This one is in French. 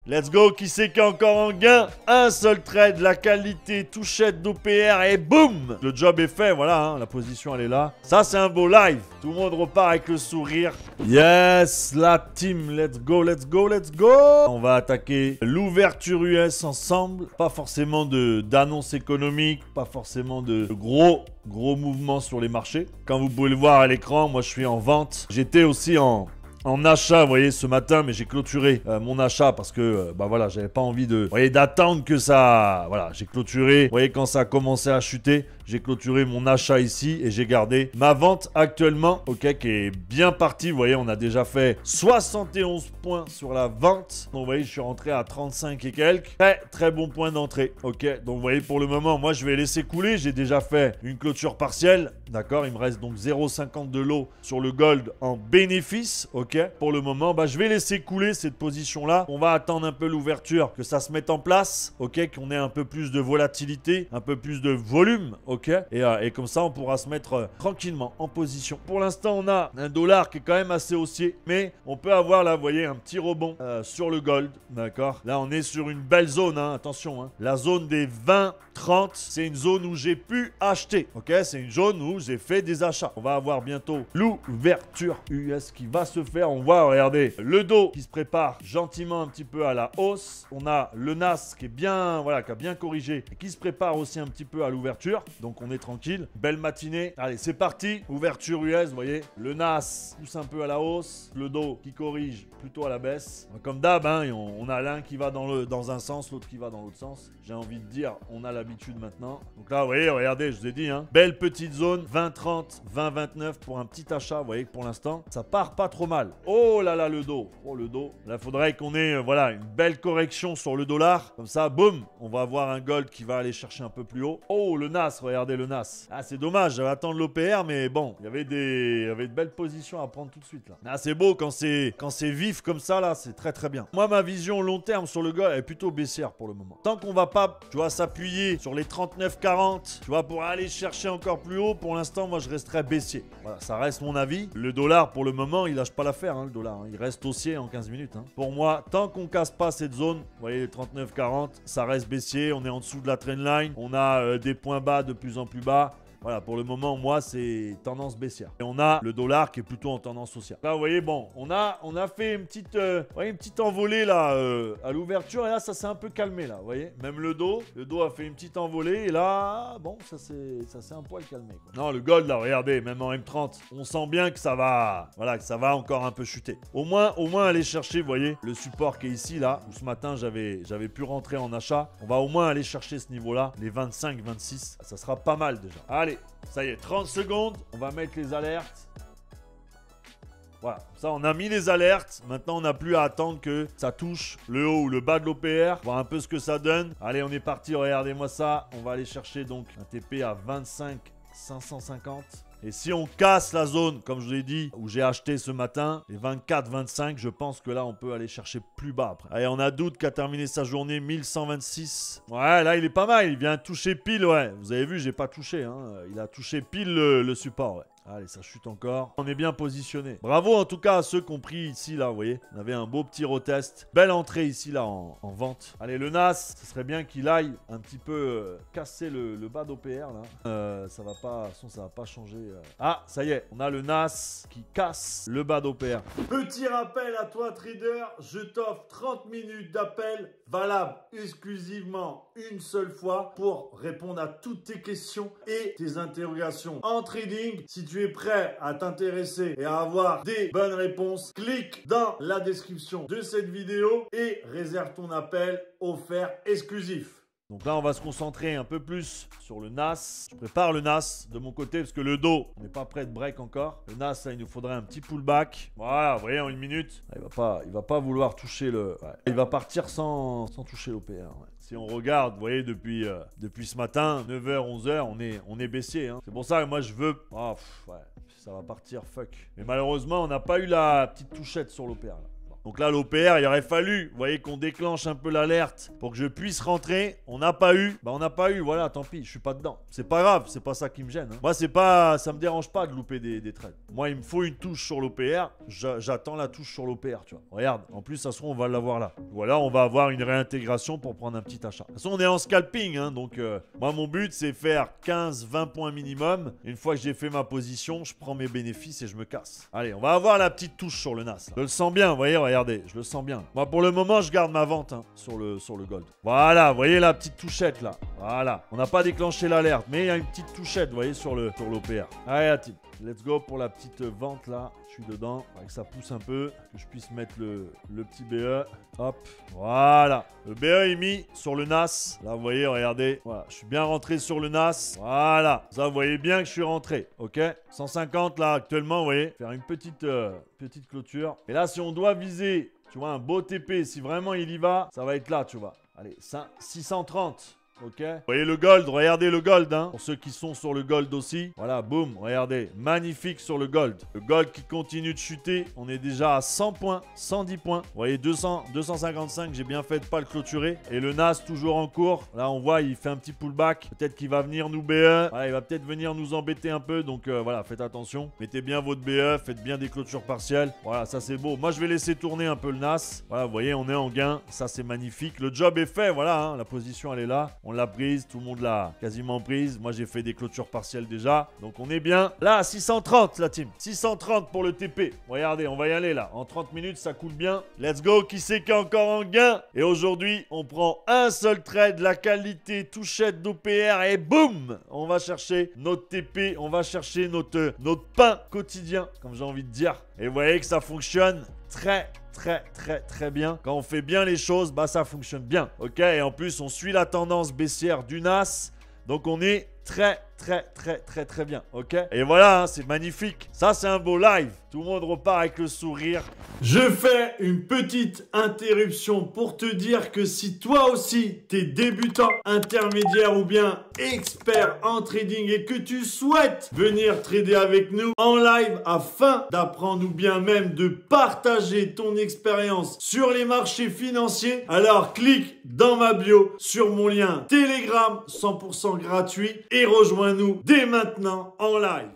Let's go. Qui c'est qui est encore en gain? Un seul trade, la qualité, touchette d'OPR et boum! Le job est fait, voilà, hein, la position elle est là. Ça c'est un beau live. Tout le monde repart avec le sourire. Yes, la team, let's go, let's go, let's go! On va attaquer l'ouverture US ensemble. Pas forcément d'annonce économique, pas forcément de gros mouvements sur les marchés. Comme vous pouvez le voir à l'écran, moi je suis en vente. J'étais aussi en achat, vous voyez, ce matin, mais j'ai clôturé mon achat parce que, bah voilà, j'avais pas envie de, vous voyez, d'attendre que ça, voilà, j'ai clôturé, vous voyez, quand ça a commencé à chuter, j'ai clôturé mon achat ici et j'ai gardé ma vente actuellement, ok, qui est bien partie, vous voyez, on a déjà fait 71 points sur la vente, donc vous voyez, je suis rentré à 35 et quelques, très bon point d'entrée, ok, donc vous voyez, pour le moment, moi, je vais laisser couler, j'ai déjà fait une clôture partielle, d'accord, il me reste donc 0,50 de lot sur le gold en bénéfice, ok. Pour le moment, bah, je vais laisser couler cette position-là. On va attendre un peu l'ouverture, que ça se mette en place, ok, qu'on ait un peu plus de volatilité, un peu plus de volume, ok. Et comme ça, on pourra se mettre tranquillement en position. Pour l'instant, on a un dollar qui est quand même assez haussier, mais on peut avoir là, vous voyez, un petit rebond sur le gold, d'accord. Là, on est sur une belle zone, hein, attention, hein. La zone des 20-30, c'est une zone où j'ai pu acheter, ok. C'est une zone où j'ai fait des achats. On va avoir bientôt l'ouverture US qui va se faire. On voit, regardez, le dos qui se prépare gentiment un petit peu à la hausse. On a le NAS qui est bien, voilà, qui a bien corrigé et qui se prépare aussi un petit peu à l'ouverture. Donc on est tranquille. Belle matinée. Allez, c'est parti. Ouverture US, vous voyez. Le NAS pousse un peu à la hausse. Le dos qui corrige plutôt à la baisse. Comme d'hab, hein, on a l'un qui va dans un sens, l'autre qui va dans l'autre sens. J'ai envie de dire, on a l'habitude maintenant. Donc là, vous voyez, regardez, je vous ai dit, hein, belle petite zone. 20-30, 20-29 pour un petit achat. Vous voyez que pour l'instant, ça part pas trop mal. Oh là là, le dos. Oh, le dos. Là, il faudrait qu'on ait voilà, une belle correction sur le dollar. Comme ça, boum, on va avoir un gold qui va aller chercher un peu plus haut. Oh, le NAS, regardez le NAS. Ah, c'est dommage, j'avais attendre l'OPR, mais bon, il y avait de belles positions à prendre tout de suite là. Ah, c'est beau quand c'est vif comme ça là, c'est très très bien. Moi, ma vision long terme sur le gold est plutôt baissière pour le moment. Tant qu'on va pas, tu vois, s'appuyer sur les 39-40, tu vois, pour aller chercher encore plus haut, pour l'instant, moi, je resterai baissier. Voilà, ça reste mon avis. Le dollar, pour le moment, il lâche pas l'affaire, hein, le dollar. Hein. Il reste haussier en 15 minutes. Hein. Pour moi, tant qu'on casse pas cette zone, vous voyez, les 39-40, ça reste baissier. On est en dessous de la trendline. On a des points bas de plus en plus bas. Voilà, pour le moment, moi, c'est tendance baissière. Et on a le dollar qui est plutôt en tendance haussière. Là, vous voyez, bon, on a fait une petite envolée là à l'ouverture. Et là, ça s'est un peu calmé là, vous voyez. Même le dos a fait une petite envolée. Et là, bon, ça s'est un poil calmé, quoi. Non, le gold là, regardez, même en M30, on sent bien que ça va, voilà, que ça va encore un peu chuter. Au moins aller chercher, vous voyez, le support qui est ici là, où ce matin, j'avais pu rentrer en achat. On va au moins aller chercher ce niveau-là, les 25-26. Ça sera pas mal déjà. Allez, ça y est, 30 secondes. On va mettre les alertes. Voilà, ça on a mis les alertes. Maintenant on n'a plus à attendre que ça touche le haut ou le bas de l'OPR. Voir un peu ce que ça donne. Allez, on est parti, regardez-moi ça. On va aller chercher donc un TP à 25 550. Et si on casse la zone, comme je vous l'ai dit, où j'ai acheté ce matin, les 24-25, je pense que là, on peut aller chercher plus bas après. Allez, on a Doute qui a terminé sa journée, 1126. Ouais, là, il est pas mal. Il vient toucher pile, ouais. Vous avez vu, j'ai pas touché, hein. Il a touché pile le support, ouais. Allez, ça chute encore. On est bien positionné. Bravo en tout cas à ceux qui ont pris ici, là, vous voyez. On avait un beau petit retest. Belle entrée ici, là, en vente. Allez, le NAS, ce serait bien qu'il aille un petit peu casser le bas d'OPR, là. Ça va pas, sinon ça va pas changer. Ah, ça y est, on a le NAS qui casse le bas d'OPR. Petit rappel à toi, trader. Je t'offre 30 minutes d'appel valable exclusivement une seule fois pour répondre à toutes tes questions et tes interrogations en trading. Si tu es prêt à t'intéresser et à avoir des bonnes réponses, clique dans la description de cette vidéo et réserve ton appel offert exclusif. Donc là, on va se concentrer un peu plus sur le NAS. Je prépare le NAS de mon côté parce que le dos n'est pas prêt de break encore. Le NAS, là, il nous faudrait un petit pullback. Voilà, vous voyez, en une minute. Il va pas vouloir toucher le... Ouais. Il va partir sans toucher l'OPR. Ouais. Si on regarde, vous voyez, depuis ce matin, 9h, 11h, on est baissier. Hein. C'est pour ça que moi, je veux... ouais, ça va partir, fuck. Mais malheureusement, on n'a pas eu la petite touchette sur l'OPR, là. Donc là, l'OPR, il aurait fallu, vous voyez, qu'on déclenche un peu l'alerte pour que je puisse rentrer. On n'a pas eu. Bah, on n'a pas eu, voilà, tant pis, je suis pas dedans. C'est pas grave, c'est pas ça qui me gêne. Hein. Moi, c'est pas, ça me dérange pas de louper des trades. Moi, il me faut une touche sur l'OPR. J'attends la touche sur l'OPR, tu vois. Regarde, en plus, ça se trouve, on va l'avoir là. Voilà, on va avoir une réintégration pour prendre un petit achat. De toute façon, on est en scalping, hein, donc moi, mon but, c'est faire 15-20 points minimum. Une fois que j'ai fait ma position, je prends mes bénéfices et je me casse. Allez, on va avoir la petite touche sur le NAS. Là. Je le sens bien, vous voyez, regardez, je le sens bien. Moi, pour le moment, je garde ma vente hein, sur le gold. Voilà, vous voyez la petite touchette là. Voilà, on n'a pas déclenché l'alerte, mais il y a une petite touchette, vous voyez, sur l'OPR. Allez, la team. Let's go pour la petite vente là. Je suis dedans. Faudrait que ça pousse un peu. Que je puisse mettre le petit BE. Hop. Voilà. Le BE est mis sur le NAS. Là, vous voyez, regardez. Voilà. Je suis bien rentré sur le NAS. Voilà. Ça, vous voyez bien que je suis rentré. OK. 150 là, actuellement, vous voyez. Faire une petite clôture. Et là, si on doit viser, tu vois, un beau TP, si vraiment il y va, ça va être là, tu vois. Allez, 630. Ok. Vous voyez le gold, regardez le gold, hein. Pour ceux qui sont sur le gold aussi. Voilà, boum, regardez. Magnifique sur le gold. Le gold qui continue de chuter. On est déjà à 100 points, 110 points. Vous voyez, 255, j'ai bien fait de pas le clôturer. Et le NAS toujours en cours. Là, on voit, il fait un petit pullback. Peut-être qu'il va venir nous BE. Voilà, il va peut-être venir nous embêter un peu. Donc voilà, faites attention. Mettez bien votre BE, faites bien des clôtures partielles. Voilà, ça c'est beau. Moi, je vais laisser tourner un peu le NAS. Voilà, vous voyez, on est en gain. Ça, c'est magnifique. Le job est fait, voilà, hein. La position, elle est là. On l'a prise, tout le monde l'a quasiment prise. Moi, j'ai fait des clôtures partielles déjà. Donc, on est bien. Là, 630, la team. 630 pour le TP. Regardez, on va y aller là. En 30 minutes, ça coule bien. Let's go. Qui c'est qui est encore en gain? Et aujourd'hui, on prend un seul trade, la qualité touchette d'OPR et boum, on va chercher notre TP. On va chercher notre pain quotidien, comme j'ai envie de dire. Et vous voyez que ça fonctionne très bien. Quand on fait bien les choses, bah ça fonctionne bien. Ok, et en plus, on suit la tendance baissière du NAS. Donc on est très bien. Ok, et voilà, hein, c'est magnifique. Ça, c'est un beau live. Tout le monde repart avec le sourire. Je fais une petite interruption pour te dire que si toi aussi, t'es débutant, intermédiaire ou bien expert en trading et que tu souhaites venir trader avec nous en live afin d'apprendre ou bien même de partager ton expérience sur les marchés financiers, alors clique dans ma bio sur mon lien Telegram 100% gratuit et rejoins-nous dès maintenant en live.